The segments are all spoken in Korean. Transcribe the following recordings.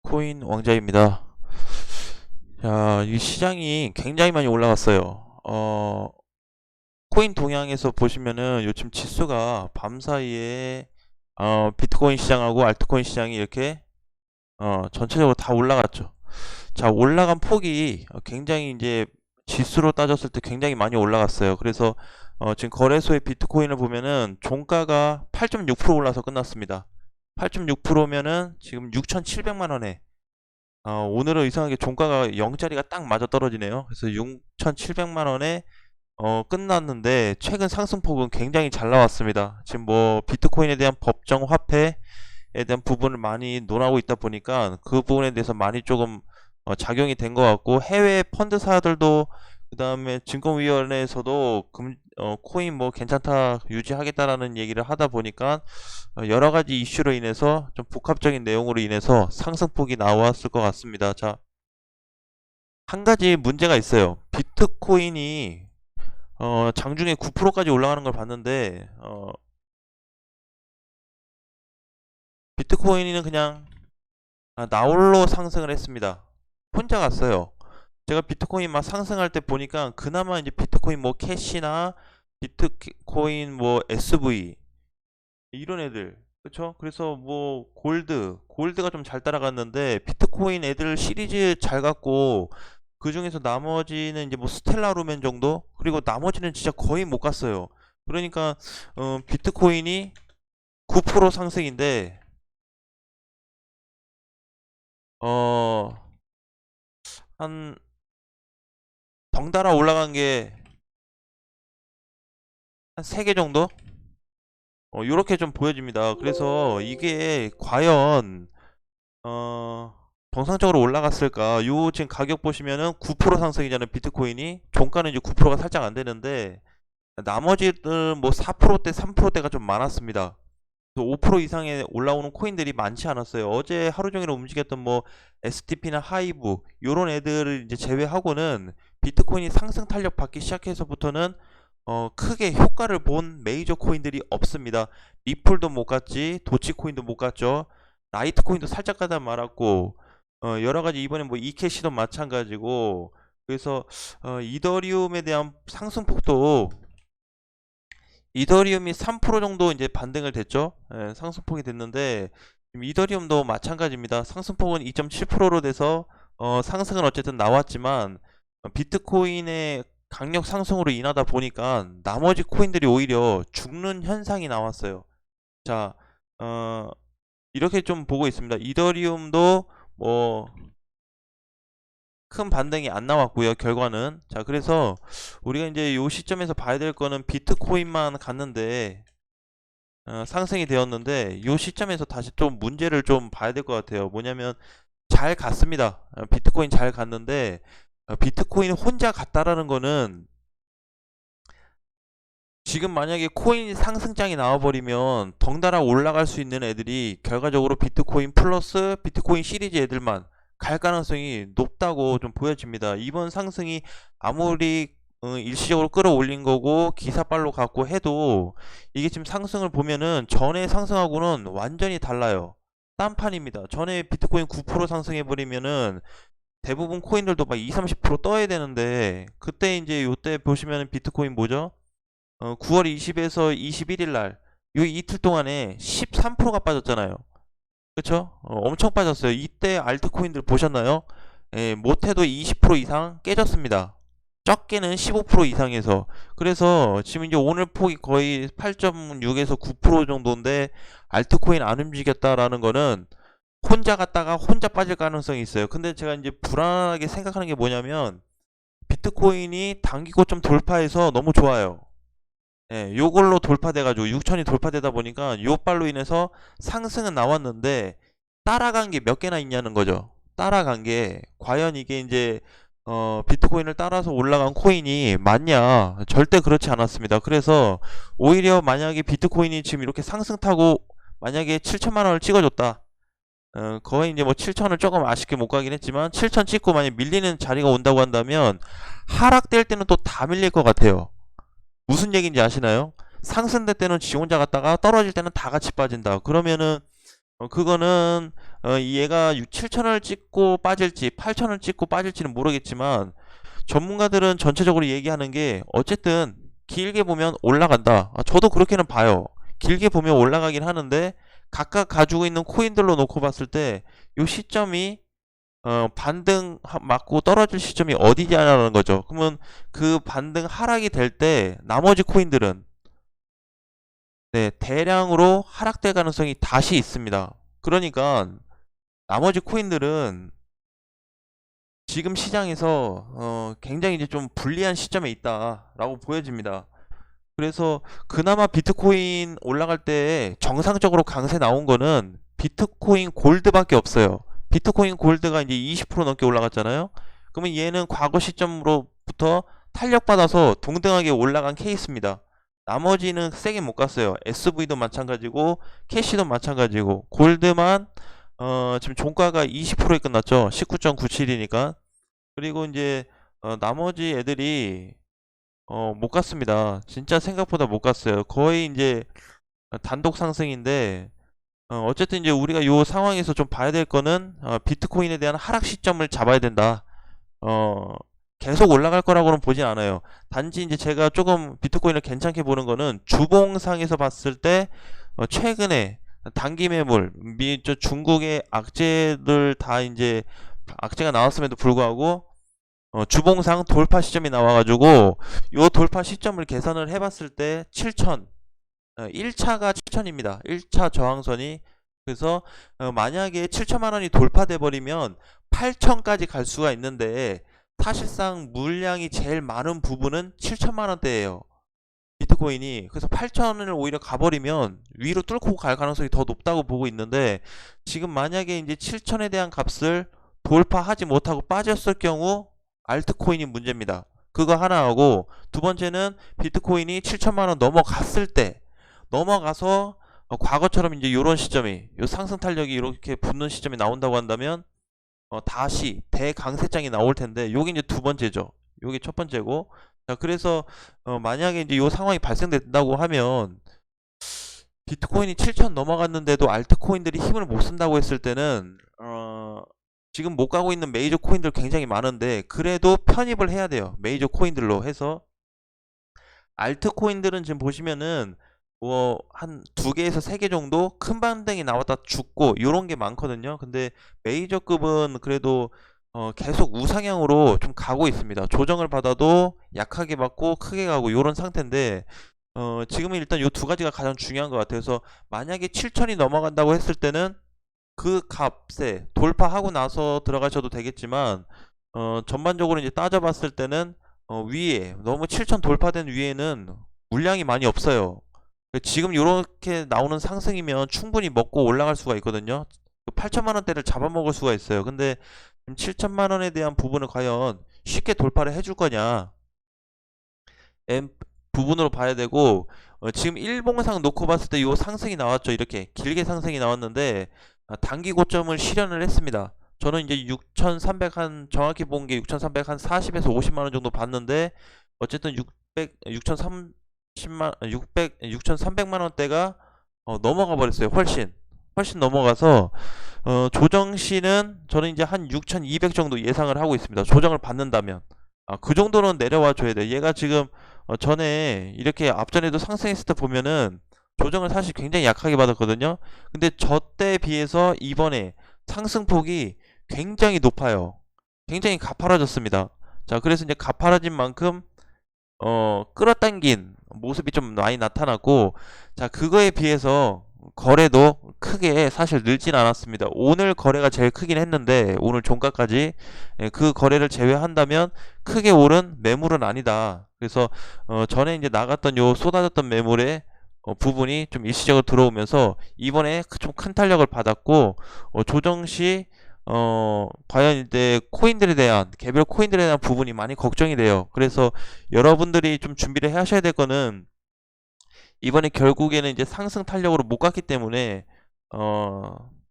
비트코인 왕자입니다. 자, 이 시장이 굉장히 많이 올라갔어요. 코인 동향에서 보시면은 요즘 지수가 밤 사이에 비트코인 시장하고 알트코인 시장이 이렇게 전체적으로 다 올라갔죠. 자, 올라간 폭이 굉장히 이제 지수로 따졌을 때 굉장히 많이 올라갔어요. 그래서 지금 거래소의 비트코인을 보면은 종가가 8.6% 올라서 끝났습니다. 8.6%면은 지금 6,700만 원에 오늘은 이상하게 종가가 0자리가 딱 맞아 떨어지네요. 그래서 6,700만 원에 끝났는데 최근 상승폭은 굉장히 잘 나왔습니다. 지금 뭐 비트코인에 대한 법정 화폐에 대한 부분을 많이 논하고 있다 보니까 그 부분에 대해서 많이 조금 작용이 된 것 같고, 해외 펀드사들도 그 다음에 증권위원회에서도 코인 뭐 괜찮다 유지하겠다라는 얘기를 하다 보니까 여러 가지 이슈로 인해서 좀 복합적인 내용으로 인해서 상승폭이 나왔을 것 같습니다. 자, 한 가지 문제가 있어요. 비트코인이 장중에 9%까지 올라가는 걸 봤는데 비트코인은 그냥 나홀로 상승을 했습니다. 혼자 갔어요. 제가 비트코인 막 상승할 때 보니까 그나마 이제 비트코인 뭐 캐시나 비트코인 뭐 SV 이런 애들, 그쵸? 그래서 뭐 골드가 좀 잘 따라갔는데 비트코인 애들 시리즈 잘 갔고, 그 중에서 나머지는 이제 뭐 스텔라 루멘 정도, 그리고 나머지는 진짜 거의 못 갔어요. 그러니까 비트코인이 9% 상승인데 어 한 덩달아 올라간 게 한 3개 정도? 요렇게 좀 보여집니다. 그래서 이게 과연 어, 정상적으로 올라갔을까? 요 지금 가격 보시면은 9% 상승이잖아요. 비트코인이 종가는 이제 9%가 살짝 안 되는데, 나머지는 뭐 4%대, 3%대가 좀 많았습니다. 5% 이상에 올라오는 코인들이 많지 않았어요. 어제 하루 종일 움직였던 뭐 STP나 하이브 요런 애들을 이제 제외하고는 비트코인이 상승 탄력 받기 시작해서부터는 크게 효과를 본 메이저 코인들이 없습니다. 리플도 못 갔지, 도치코인도 못 갔죠. 나이트코인도 살짝 가다 말았고, 여러 가지 이번에 뭐 이캐시도 마찬가지고, 그래서 이더리움에 대한 상승폭도 이더리움이 3% 정도 이제 반등을 됐죠. 예, 상승폭이 됐는데 지금 이더리움도 마찬가지입니다. 상승폭은 2.7%로 돼서 상승은 어쨌든 나왔지만 비트코인의 강력 상승으로 인하다 보니까 나머지 코인들이 오히려 죽는 현상이 나왔어요. 자, 어, 이렇게 좀 보고 있습니다. 이더리움도 뭐 큰 반등이 안 나왔고요, 결과는. 자, 그래서 우리가 이제 요 시점에서 봐야 될 거는 비트코인만 갔는데 상승이 되었는데, 이 시점에서 다시 좀 문제를 좀 봐야 될 것 같아요. 뭐냐면 잘 갔습니다. 비트코인 잘 갔는데 비트코인 혼자 갔다라는 거는, 지금 만약에 코인 상승장이 나와버리면 덩달아 올라갈 수 있는 애들이 결과적으로 비트코인 플러스 비트코인 시리즈 애들만 갈 가능성이 높다고 좀 보여집니다. 이번 상승이 아무리 일시적으로 끌어올린 거고 기사발로 갖고 해도 이게 지금 상승을 보면은 전에 상승하고는 완전히 달라요. 딴판입니다. 전에 비트코인 9% 상승해버리면은 대부분 코인들도 막 2, 30% 떠야 되는데, 그때 이제 요때 보시면은 비트코인 뭐죠? 9월 20에서 21일 날, 요 이틀 동안에 13%가 빠졌잖아요. 그쵸? 엄청 빠졌어요. 이때 알트코인들 보셨나요? 예, 못해도 20% 이상 깨졌습니다. 적게는 15% 이상에서. 그래서 지금 이제 오늘 폭이 거의 8.6에서 9% 정도인데 알트코인 안 움직였다라는 거는 혼자 갔다가 혼자 빠질 가능성이 있어요. 근데 제가 이제 불안하게 생각하는 게 뭐냐면, 비트코인이 단기 고점 돌파해서 너무 좋아요. 예, 요걸로 돌파돼가지고 6천이 돌파되다 보니까 요 발로 인해서 상승은 나왔는데 따라간 게 몇 개나 있냐는 거죠. 따라간 게 과연 이게 이제 비트코인을 따라서 올라간 코인이 맞냐? 절대 그렇지 않았습니다. 그래서 오히려 만약에 비트코인이 지금 이렇게 상승 타고 만약에 7천만 원을 찍어줬다. 거의 이제 뭐 7천을 조금 아쉽게 못 가긴 했지만 7천 찍고 만약 밀리는 자리가 온다고 한다면 하락될 때는 또 다 밀릴 것 같아요. 무슨 얘기인지 아시나요? 상승될 때는 지 혼자 갔다가 떨어질 때는 다 같이 빠진다. 그러면은 그거는 얘가 7천원을 찍고 빠질지 8천원을 찍고 빠질지는 모르겠지만 전문가들은 전체적으로 얘기하는 게 어쨌든 길게 보면 올라간다. 저도 그렇게는 봐요. 길게 보면 올라가긴 하는데 각각 가지고 있는 코인들로 놓고 봤을 때 이 시점이 반등 맞고 떨어질 시점이 어디냐라는 거죠. 그러면 그 반등 하락이 될 때 나머지 코인들은 네, 대량으로 하락될 가능성이 다시 있습니다. 그러니까 나머지 코인들은 지금 시장에서 굉장히 이제 좀 불리한 시점에 있다라고 보여집니다. 그래서 그나마 비트코인 올라갈 때 정상적으로 강세 나온 거는 비트코인 골드밖에 없어요. 비트코인 골드가 이제 20% 넘게 올라갔잖아요. 그러면 얘는 과거 시점으로부터 탄력받아서 동등하게 올라간 케이스입니다. 나머지는 세게 못 갔어요. SV도 마찬가지고 캐시도 마찬가지고 골드만 지금 종가가 20%에 끝났죠. 19.97이니까. 그리고 이제 나머지 애들이 못 갔습니다. 진짜 생각보다 못 갔어요. 거의 이제 단독 상승인데 어쨌든 이제 우리가 요 상황에서 좀 봐야 될 거는 비트코인에 대한 하락 시점을 잡아야 된다. 어, 계속 올라갈 거라고는 보진 않아요. 단지 이제 제가 조금 비트코인을 괜찮게 보는 거는 주봉상에서 봤을 때 최근에 단기 매물, 저 중국의 악재들 다 이제 악재가 나왔음에도 불구하고 주봉상 돌파 시점이 나와가지고 요 돌파 시점을 계산을 해봤을 때 7천 1차가 7천입니다. 1차 저항선이. 그래서 만약에 7천만 원이 돌파돼 버리면 8천까지 갈 수가 있는데 사실상 물량이 제일 많은 부분은 7천만 원대예요. 비트코인이. 그래서 8천을 오히려 가버리면 위로 뚫고 갈 가능성이 더 높다고 보고 있는데 지금 만약에 이제 7천에 대한 값을 돌파하지 못하고 빠졌을 경우 알트코인이 문제입니다. 그거 하나 하고 두 번째는 비트코인이 7천만 원 넘어갔을 때 넘어가서 과거처럼 이제 요런 시점이 요 상승 탄력이 이렇게 붙는 시점이 나온다고 한다면 다시 대강세장이 나올 텐데 요게 이제 두 번째죠. 요게 첫 번째고 자 그래서 만약에 이제 요 상황이 발생된다고 하면 비트코인이 7천 넘어갔는데도 알트코인들이 힘을 못 쓴다고 했을 때는 지금 못 가고 있는 메이저 코인들 굉장히 많은데 그래도 편입을 해야 돼요. 메이저 코인들로 해서 알트코인들은 지금 보시면은 뭐 한 두 개에서 세 개 정도 큰 반등이 나왔다 죽고 요런 게 많거든요. 근데 메이저급은 그래도 계속 우상향으로 좀 가고 있습니다. 조정을 받아도 약하게 받고 크게 가고 요런 상태인데 지금은 일단 요 두 가지가 가장 중요한 것 같아요. 그래서 만약에 7천이 넘어간다고 했을 때는 그 값에 돌파하고 나서 들어가셔도 되겠지만 전반적으로 이제 따져봤을 때는 위에 너무 7천 돌파된 위에는 물량이 많이 없어요. 지금 이렇게 나오는 상승이면 충분히 먹고 올라갈 수가 있거든요. 8천만 원대를 잡아먹을 수가 있어요. 근데 7천만 원에 대한 부분을 과연 쉽게 돌파를 해줄 거냐 부분으로 봐야 되고 지금 일봉상 놓고 봤을 때 이 상승이 나왔죠. 이렇게 길게 상승이 나왔는데 단기 고점을 실현을 했습니다. 저는 이제 6,300 한 정확히 본 게 6,300 한 40에서 50만 원 정도 봤는데 어쨌든 6,300만 원대가 넘어가 버렸어요. 훨씬 넘어가서 조정시는 저는 이제 한 6,200 정도 예상을 하고 있습니다. 조정을 받는다면 그 정도는 내려와 줘야 돼. 얘가 지금 전에 이렇게 앞전에도 상승했을 때 보면은 조정을 사실 굉장히 약하게 받았거든요. 근데 저 때에 비해서 이번에 상승폭이 굉장히 높아요. 굉장히 가파라졌습니다. 자, 그래서 이제 가파라진 만큼 끌어당긴 모습이 좀 많이 나타났고, 자, 그거에 비해서 거래도 크게 사실 늘진 않았습니다. 오늘 거래가 제일 크긴 했는데, 오늘 종가까지 그 거래를 제외한다면 크게 오른 매물은 아니다. 그래서 전에 이제 나갔던 요 쏟아졌던 매물의 부분이 좀 일시적으로 들어오면서 이번에 좀 큰 탄력을 받았고 조정 시 과연 이제 코인들에 대한 개별 코인들에 대한 부분이 많이 걱정이 돼요. 그래서 여러분들이 좀 준비를 하셔야 될 거는 이번에 결국에는 이제 상승 탄력으로 못 갔기 때문에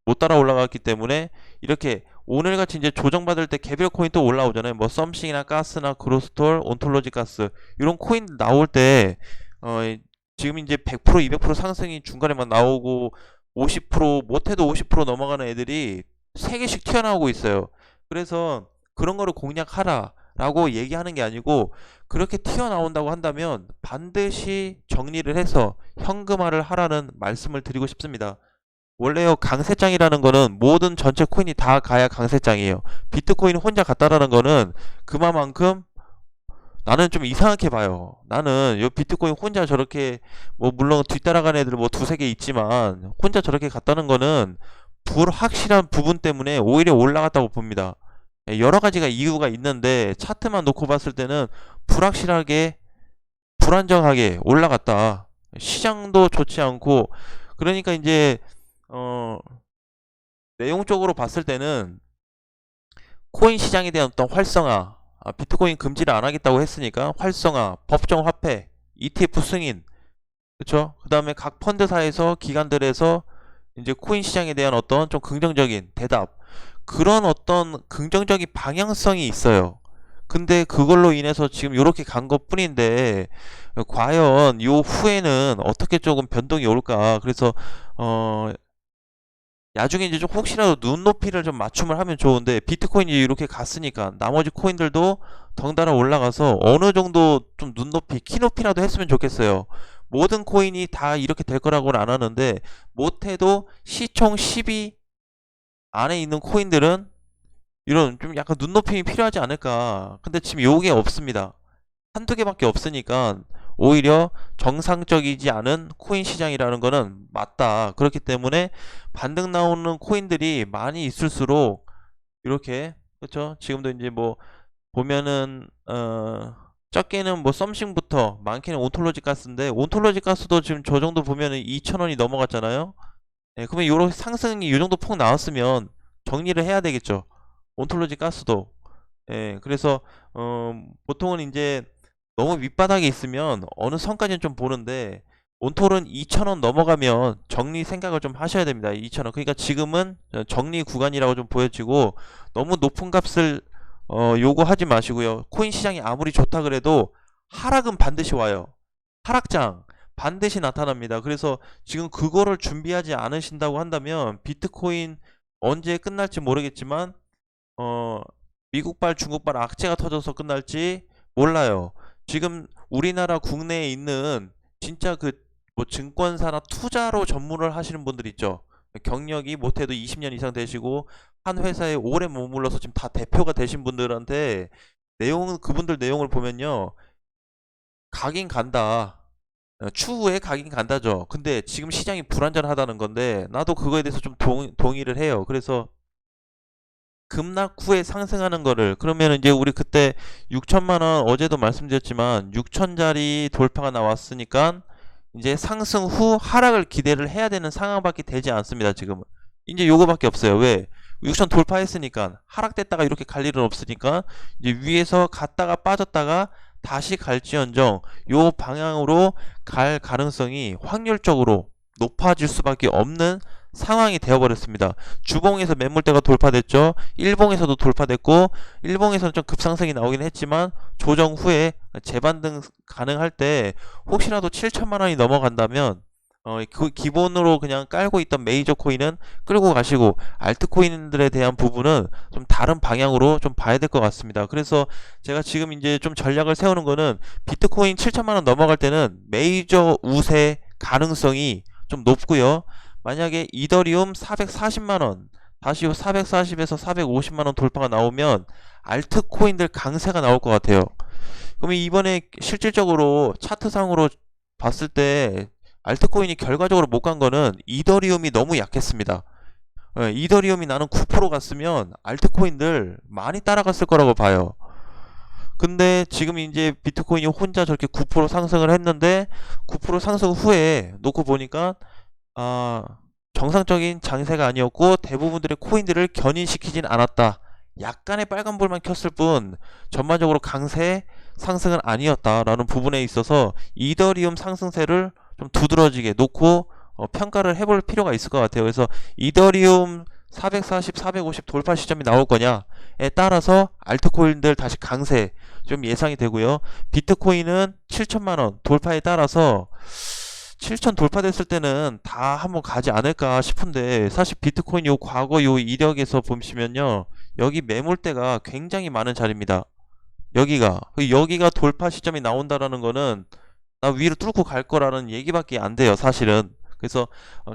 못 따라 올라갔기 때문에 이렇게 오늘같이 이제 조정받을 때 개별 코인 또 올라오잖아요. 뭐 썸씽이나 가스나 그로스톨, 온톨로지 가스 이런 코인 나올 때 지금 이제 100% 200% 상승이 중간에 막 나오고 못해도 50% 넘어가는 애들이 3개씩 튀어나오고 있어요. 그래서 그런 거를 공략하라 라고 얘기하는 게 아니고, 그렇게 튀어나온다고 한다면 반드시 정리를 해서 현금화를 하라는 말씀을 드리고 싶습니다. 원래요, 강세장이라는 거는 모든 전체 코인이 다 가야 강세장이에요. 비트코인 혼자 갔다라는 거는 그만큼 나는 좀 이상하게 봐요. 나는 요 비트코인 혼자 저렇게, 뭐 물론 뒤따라가는 애들 뭐 두세 개 있지만 혼자 저렇게 갔다는 거는 불확실한 부분 때문에 오히려 올라갔다고 봅니다. 여러 가지가 이유가 있는데 차트만 놓고 봤을 때는 불확실하게, 불안정하게 올라갔다. 시장도 좋지 않고. 그러니까 이제 어 내용적으로 봤을 때는 코인 시장에 대한 어떤 활성화, 비트코인 금지를 안 하겠다고 했으니까 활성화, 법정 화폐, ETF 승인, 그쵸? 그 다음에 각 펀드사에서, 기관들에서 이제 코인 시장에 대한 어떤 좀 긍정적인 대답, 그런 어떤 긍정적인 방향성이 있어요. 근데 그걸로 인해서 지금 이렇게 간 것 뿐인데, 과연 요 후에는 어떻게 조금 변동이 올까? 그래서 나중에 이제 좀 혹시라도 눈높이를 좀 맞춤을 하면 좋은데, 비트코인이 이렇게 갔으니까 나머지 코인들도 덩달아 올라가서 어느 정도 좀 눈높이, 키높이라도 했으면 좋겠어요. 모든 코인이 다 이렇게 될 거라고는 안 하는데, 못해도 시총 10위 안에 있는 코인들은 이런 좀 약간 눈높임이 필요하지 않을까. 근데 지금 요게 없습니다. 한두 개밖에 없으니까 오히려 정상적이지 않은 코인 시장이라는 거는 맞다. 그렇기 때문에 반등 나오는 코인들이 많이 있을수록 이렇게, 그렇죠? 지금도 이제 뭐 보면은 적게는 뭐 썸씽부터 많게는 온톨로지 가스인데, 온톨로지 가스도 지금 저 정도 보면은 2,000원이 넘어갔잖아요. 네, 그러면 요런 상승이 요 정도 폭 나왔으면 정리를 해야 되겠죠. 온톨로지 가스도. 예, 그래서 보통은 이제 너무 밑바닥에 있으면 어느 선까지는 좀 보는데, 온톨은 2,000원 넘어가면 정리 생각을 좀 하셔야 됩니다. 2,000원. 그러니까 지금은 정리 구간이라고 좀 보여지고, 너무 높은 값을 요구하지 마시고요. 코인 시장이 아무리 좋다 그래도 하락은 반드시 와요. 하락장 반드시 나타납니다. 그래서 지금 그거를 준비하지 않으신다고 한다면, 비트코인 언제 끝날지 모르겠지만 어 미국발 중국발 악재가 터져서 끝날지 몰라요. 지금 우리나라 국내에 있는 진짜 그 뭐 증권사나 투자로 전문을 하시는 분들 있죠. 경력이 못해도 20년 이상 되시고 한 회사에 오래 머물러서 지금 다 대표가 되신 분들한테, 내용은, 그분들 내용을 보면요, 가긴 간다. 추후에 가긴 간다죠. 근데 지금 시장이 불안전하다는 건데, 나도 그거에 대해서 좀 동의를 해요. 그래서 급락 후에 상승하는 거를, 그러면 이제 우리 그때 6천만 원, 어제도 말씀드렸지만 6천짜리 돌파가 나왔으니까 이제 상승 후 하락을 기대를 해야 되는 상황밖에 되지 않습니다. 지금은 이제 요거밖에 없어요. 왜? 6천 돌파했으니까 하락됐다가 이렇게 갈 일은 없으니까 이제 위에서 갔다가 빠졌다가 다시 갈지언정 요 방향으로 갈 가능성이 확률적으로 높아질 수밖에 없는 상황이 되어버렸습니다. 주봉에서 매물대가 돌파됐죠. 일봉에서도 돌파됐고, 일봉에서는 좀 급상승이 나오긴 했지만 조정 후에 재반등 가능할 때 혹시라도 7천만 원이 넘어간다면 그 기본으로 그냥 깔고 있던 메이저 코인은 끌고 가시고, 알트코인들에 대한 부분은 좀 다른 방향으로 좀 봐야 될 것 같습니다. 그래서 제가 지금 이제 좀 전략을 세우는 거는, 비트코인 7천만 원 넘어갈 때는 메이저 우세 가능성이 좀 높고요. 만약에 이더리움 440만원, 다시 440에서 450만원 돌파가 나오면 알트코인들 강세가 나올 것 같아요. 그러면 이번에 실질적으로 차트상으로 봤을 때 알트코인이 결과적으로 못 간 거는 이더리움이 너무 약했습니다. 이더리움이 나는 9% 갔으면 알트코인들 많이 따라갔을 거라고 봐요. 근데 지금 이제 비트코인이 혼자 저렇게 9% 상승을 했는데, 9% 상승 후에 놓고 보니까 정상적인 장세가 아니었고 대부분들의 코인들을 견인시키진 않았다. 약간의 빨간불만 켰을 뿐 전반적으로 강세 상승은 아니었다라는 부분에 있어서 이더리움 상승세를 좀 두드러지게 놓고 평가를 해볼 필요가 있을 것 같아요. 그래서 이더리움 440, 450 돌파 시점이 나올 거냐에 따라서 알트코인들 다시 강세 좀 예상이 되고요. 비트코인은 7천만원 돌파에 따라서 7천 돌파됐을 때는 다 한번 가지 않을까 싶은데, 사실 비트코인 요 과거 요 이력에서 보시면요, 여기 매물대가 굉장히 많은 자리입니다. 여기가 돌파 시점이 나온다라는 거는 나 위로 뚫고 갈 거라는 얘기밖에 안 돼요, 사실은. 그래서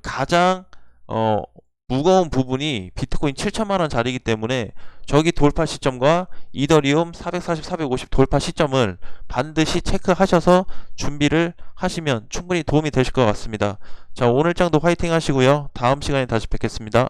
가장 어, 무거운 부분이 비트코인 7천만 원 자리이기 때문에 저기 돌파 시점과 이더리움 440, 450 돌파 시점을 반드시 체크하셔서 준비를 하시면 충분히 도움이 되실 것 같습니다. 자, 오늘 장도 화이팅 하시고요. 다음 시간에 다시 뵙겠습니다.